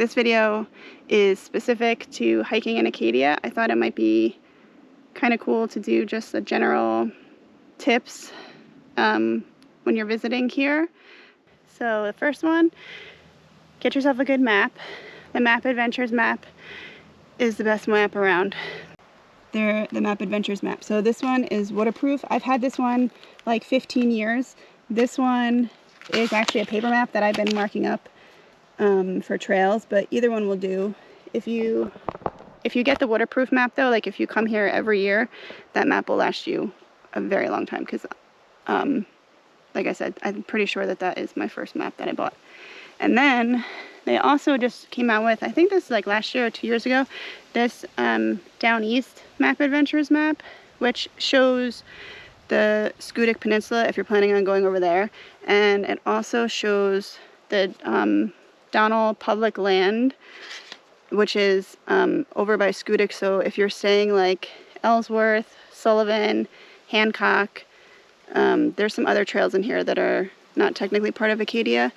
This video is specific to hiking in Acadia. I thought it might be kind of cool to do just the general tips when you're visiting here. So the first one, get yourself a good map. The Map Adventures map is the best map around. They're the Map Adventures map. So this one is waterproof. I've had this one like 15 years. This one is actually a paper map that I've been marking up for trails, but either one will do. If you get the waterproof map though, like if you come here every year, that map will last you a very long time because like I said, I'm pretty sure that that is my first map that I bought. And then they also just came out with, I think this is like last year or 2 years ago, this Down East Map Adventures map, which shows the Scudic Peninsula if you're planning on going over there. And it also shows the Donnell Public Land, which is over by Scudic. So if you're staying like Ellsworth, Sullivan, Hancock, there's some other trails in here that are not technically part of Acadia,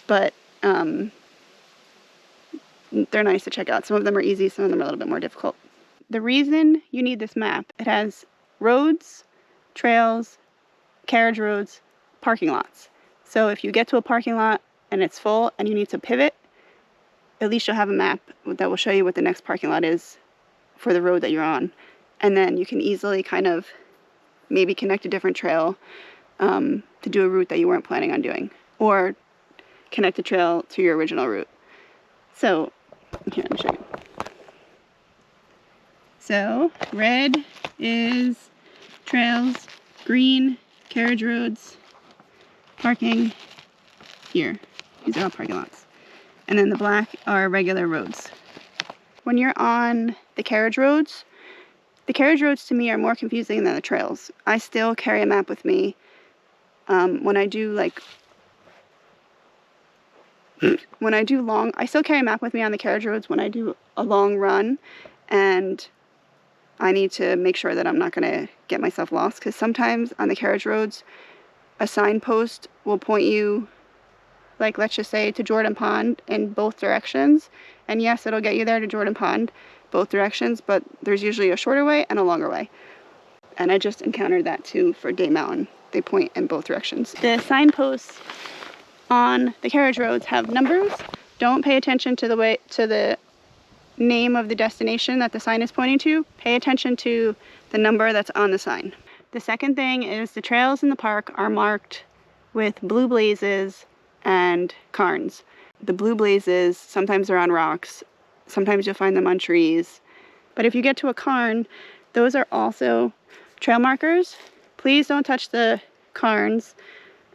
but they're nice to check out. Some of them are easy, some of them are a little bit more difficult. The reason you need this map, it has roads, trails, carriage roads, parking lots. So if you get to a parking lot and it's full and you need to pivot, at least you'll have a map that will show you what the next parking lot is for the road that you're on. And then you can easily kind of maybe connect a different trail to do a route that you weren't planning on doing, or connect the trail to your original route. So here, let me show you. So red is trails, green carriage roads, parking here. These are all parking lots. And then the black are regular roads. When you're on the carriage roads to me are more confusing than the trails. I still carry a map with me when I do I still carry a map with me on the carriage roads when I do a long run and I need to make sure that I'm not going to get myself lost, because sometimes on the carriage roads a signpost will point you, like let's just say, to Jordan Pond in both directions, and yes, it'll get you there to Jordan Pond both directions, but there's usually a shorter way and a longer way. And I just encountered that too for Day Mountain. They point in both directions. The signposts on the carriage roads have numbers. Don't pay attention to the name of the destination that the sign is pointing to. Pay attention to the number that's on the sign. The second thing is the trails in the park are marked with blue blazes and cairns. The blue blazes, sometimes they're on rocks, sometimes you'll find them on trees. But if you get to a cairn, those are also trail markers. Please don't touch the cairns.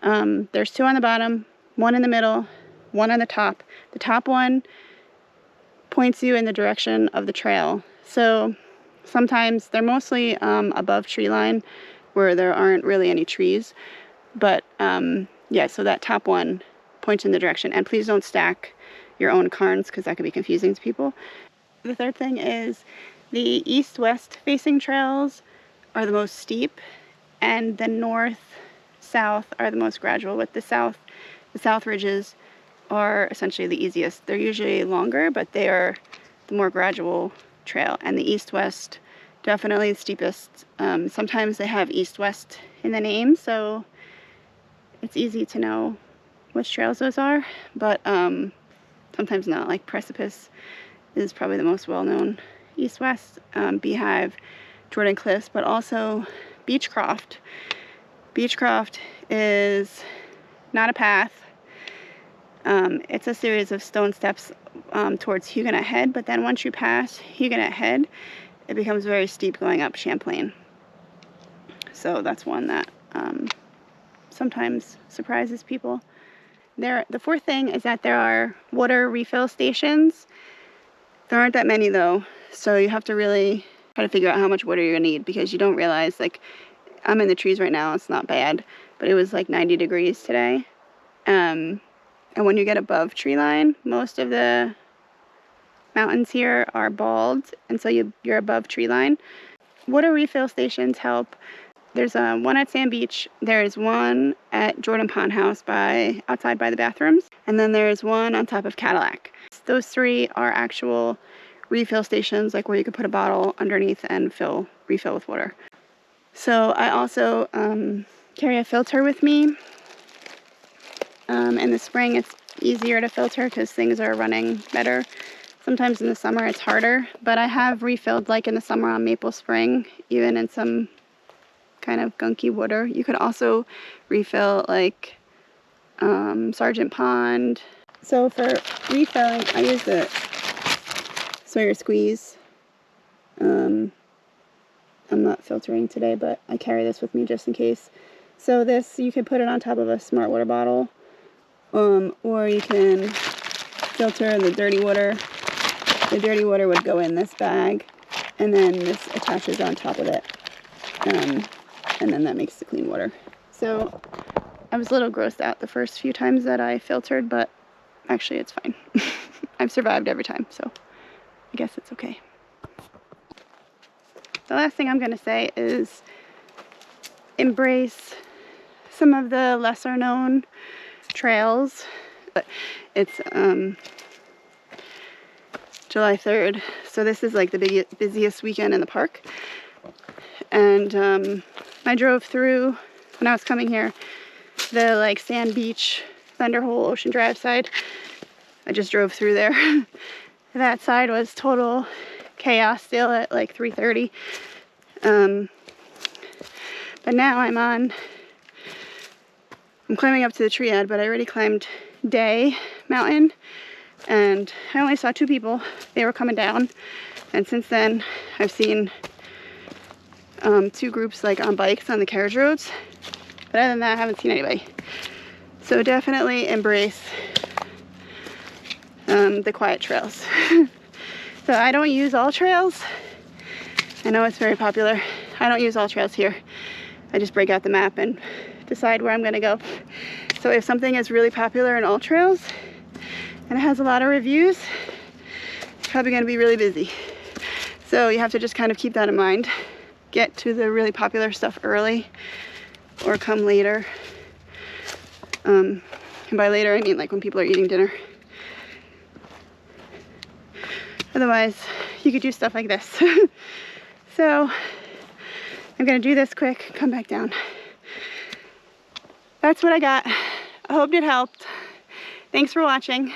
There's two on the bottom, one in the middle, one on the top. The top one points you in the direction of the trail. So sometimes they're mostly above tree line where there aren't really any trees. But yeah, so that top one points in the direction. And please don't stack your own cairns because that could be confusing to people. The third thing is the east-west facing trails are the most steep, and the north-south are the most gradual. With the south ridges are essentially the easiest. They're usually longer, but they are the more gradual trail. And the east-west, definitely the steepest. Sometimes they have east-west in the name, so it's easy to know which trails those are, but sometimes not. Like Precipice is probably the most well-known east-west. Beehive, Jordan Cliffs, but also Beechcroft. Beechcroft is not a path. It's a series of stone steps towards Huguenot Head, but then once you pass Huguenot Head, it becomes very steep going up Champlain. So that's one that sometimes surprises people. The fourth thing is that there are water refill stations. There aren't that many though, so you have to really try to figure out how much water you're gonna need, because you don't realize, like, I'm in the trees right now, it's not bad, but it was like 90 degrees today. And when you get above tree line, most of the mountains here are bald, and so you're above tree line. Water refill stations help. There's one at Sand Beach, there's one at Jordan Pond House outside by the bathrooms, and then there's one on top of Cadillac. those 3 are actual refill stations, like where you could put a bottle underneath and refill with water. So I also carry a filter with me. In the spring it's easier to filter because things are running better. Sometimes in the summer it's harder, but I have refilled like in the summer on Maple Spring, even in some kind of gunky water. You could also refill like Sergeant Pond. So for refilling, I use the Sawyer Squeeze. I'm not filtering today, but I carry this with me just in case. So this, you can put it on top of a smart water bottle, or you can filter the dirty water. The dirty water would go in this bag, and then this attaches on top of it, and then that makes the clean water. So I was a little grossed out the first few times that I filtered, but actually it's fine. I've survived every time, so I guess it's okay. The last thing I'm going to say is embrace some of the lesser known trails. But it's July 3rd, so this is like the busiest weekend in the park. And I drove through, when I was coming here, the like Sand Beach, Thunder Hole, Ocean Drive side. I just drove through there. That side was total chaos still at like 3:30. But now I'm climbing up to the triad, but I already climbed Day Mountain, and I only saw 2 people. They were coming down, and since then I've seen 2 groups like on bikes on the carriage roads, but other than that I haven't seen anybody. So definitely embrace the quiet trails. So I don't use all trails. I know it's very popular. I don't use all trails here. I just break out the map and decide where I'm gonna go. So if something is really popular in all trails and it has a lot of reviews, it's probably gonna be really busy. So you have to just kind of keep that in mind. Get to the really popular stuff early or come later. And by later I mean like when people are eating dinner. Otherwise, you could do stuff like this. So I'm gonna do this quick, come back down. That's what I got. I hope it helped. Thanks for watching.